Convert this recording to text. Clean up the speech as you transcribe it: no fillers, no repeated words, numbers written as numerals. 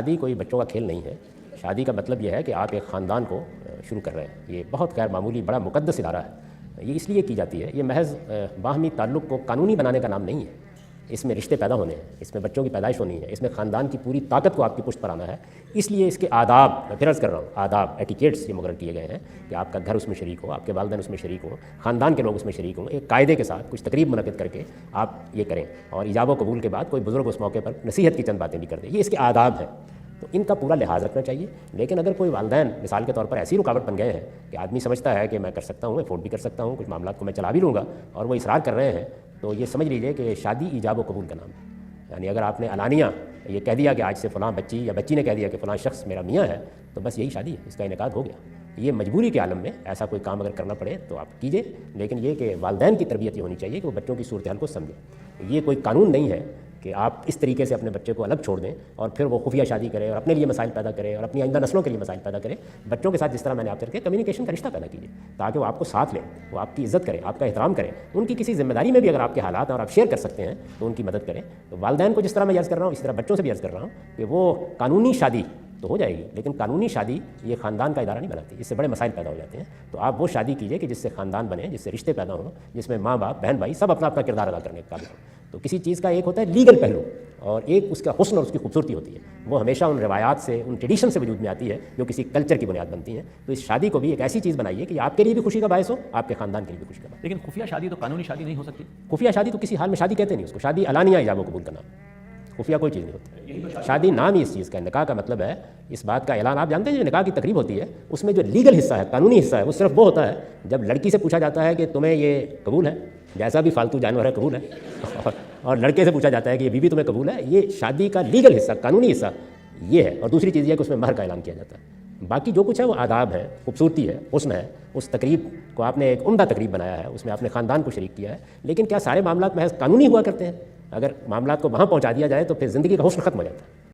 شادی کوئی بچوں کا کھیل نہیں ہے۔ شادی کا مطلب یہ ہے کہ آپ ایک خاندان کو شروع کر رہے ہیں۔ یہ بہت غیر معمولی بڑا مقدس ادارہ ہے۔ یہ اس لیے کی جاتی ہے، یہ محض باہمی تعلق کو قانونی بنانے کا نام نہیں ہے۔ اس میں رشتے پیدا ہونے ہیں، اس میں بچوں کی پیدائش ہونی ہے، اس میں خاندان کی پوری طاقت کو آپ کی پشت پر آنا ہے۔ اس لیے اس کے آداب، میں پھر عرض کر رہا ہوں، آداب ایٹیکیٹس یہ مقرر کیے گئے ہیں کہ آپ کا گھر اس میں شریک ہو، آپ کے والدین اس میں شریک ہوں، خاندان کے لوگ اس میں شریک ہوں، ایک قاعدے کے ساتھ کچھ تقریب منعقد کر کے آپ یہ کریں، اور ایجاب و قبول کے بعد کوئی بزرگ اس موقع پر نصیحت کی چند باتیں بھی کر دیں۔ یہ اس کے آداب ہیں، تو ان کا پورا لحاظ رکھنا چاہیے۔ لیکن اگر کوئی والدین مثال کے طور پر ایسی رکاوٹ بن گئے ہیں کہ آدمی سمجھتا ہے کہ میں کر سکتا ہوں، افورڈ بھی کر سکتا ہوں، کچھ معاملات کو میں چلا بھی لوں گا، اور وہ اصرار کر رہے ہیں، تو یہ سمجھ لیجئے کہ شادی ایجاب و قبول کا نام ہے۔ یعنی اگر آپ نے علانیہ یہ کہہ دیا کہ آج سے فلاں بچی یا بچی نے کہہ دیا کہ فلاں شخص میرا میاں ہے، تو بس یہی شادی ہے، اس کا انعقاد ہو گیا۔ یہ مجبوری کے عالم میں ایسا کوئی کام اگر کرنا پڑے تو آپ کیجئے، لیکن یہ کہ والدین کی تربیت یہ ہونی چاہیے کہ وہ بچوں کی صورتحال کو سمجھیں۔ یہ کوئی قانون نہیں ہے کہ آپ اس طریقے سے اپنے بچے کو الگ چھوڑ دیں اور پھر وہ خفیہ شادی کرے اور اپنے لیے مسائل پیدا کرے اور اپنی آئندہ نسلوں کے لیے مسائل پیدا کرے۔ بچوں کے ساتھ جس طرح میں نے آپ سے کہا، کمیونیکیشن کا رشتہ پیدا کیجیے تاکہ وہ آپ کو ساتھ لیں، وہ آپ کی عزت کریں، آپ کا احترام کریں، ان کی کسی ذمہ داری میں بھی اگر آپ کے حالات ہیں اور آپ شیئر کر سکتے ہیں تو ان کی مدد کریں۔ تو والدین کو جس طرح میں عرض کر رہا ہوں، اسی طرح بچوں سے بھی عرض کر رہا ہوں کہ وہ قانونی شادی تو ہو جائے گی، لیکن قانونی شادی یہ خاندان کا ادارہ نہیں بناتی، اس سے بڑے مسائل پیدا ہو جاتے ہیں۔ تو آپ وہ شادی کیجئے کہ جس سے خاندان بنے، جس سے رشتے پیدا ہوں، جس میں ماں باپ، بہن بھائی سب اپنا اپنا کردار ادا کرنے کا قابل ہوں۔ تو کسی چیز کا ایک ہوتا ہے لیگل پہلو اور ایک اس کا حسن اور اس کی خوبصورتی ہوتی ہے، وہ ہمیشہ ان روایات سے، ان ٹریڈیشن سے وجود میں آتی ہے جو کسی کلچر کی بنیاد بنتی ہیں۔ تو اس شادی کو بھی ایک ایسی چیز بنائیے کہ آپ کے لیے بھی خوشی کا باعث ہو، آپ کے خاندان کے لیے بھی خوشی کا باعث۔ لیکن خفیہ شادی تو قانونی شادی نہیں ہو سکتی۔ خفیہ شادی تو کسی حال میں شادی کہتے نہیں اس کو، شادی علانیہ ایجاب و قبول کا نام ہے، خفیہ کوئی چیز نہیں ہوتی۔ شادی نام ہی اس چیز کا ہے، نکاح کا مطلب ہے اس بات کا اعلان۔ آپ جانتے ہیں جو نکاح کی تقریب ہوتی ہے اس میں جو لیگل حصہ ہے، قانونی حصہ ہے، وہ صرف وہ ہوتا ہے جب لڑکی سے پوچھا جاتا ہے کہ تمہیں یہ قبول ہے، جیسا بھی فالتو جانور ہے قبول ہے، اور لڑکے سے پوچھا جاتا ہے کہ یہ بیوی تمہیں قبول ہے۔ یہ شادی کا لیگل حصہ، قانونی حصہ یہ ہے۔ اور دوسری چیز یہ ہے کہ اس میں مہر کا اعلان کیا جاتا ہے۔ باقی جو کچھ ہے وہ آداب ہے، خوبصورتی ہے، حسن ہے۔ اس تقریب کو آپ نے ایک عمدہ تقریب بنایا ہے، اس میں آپ نے خاندان کو شریک کیا ہے، لیکن کیا سارے معاملات محض قانونی ہوا کرتے ہیں؟ اگر معاملات کو وہاں پہنچا دیا جائے تو پھر زندگی کا حسن ختم ہو جاتا ہے۔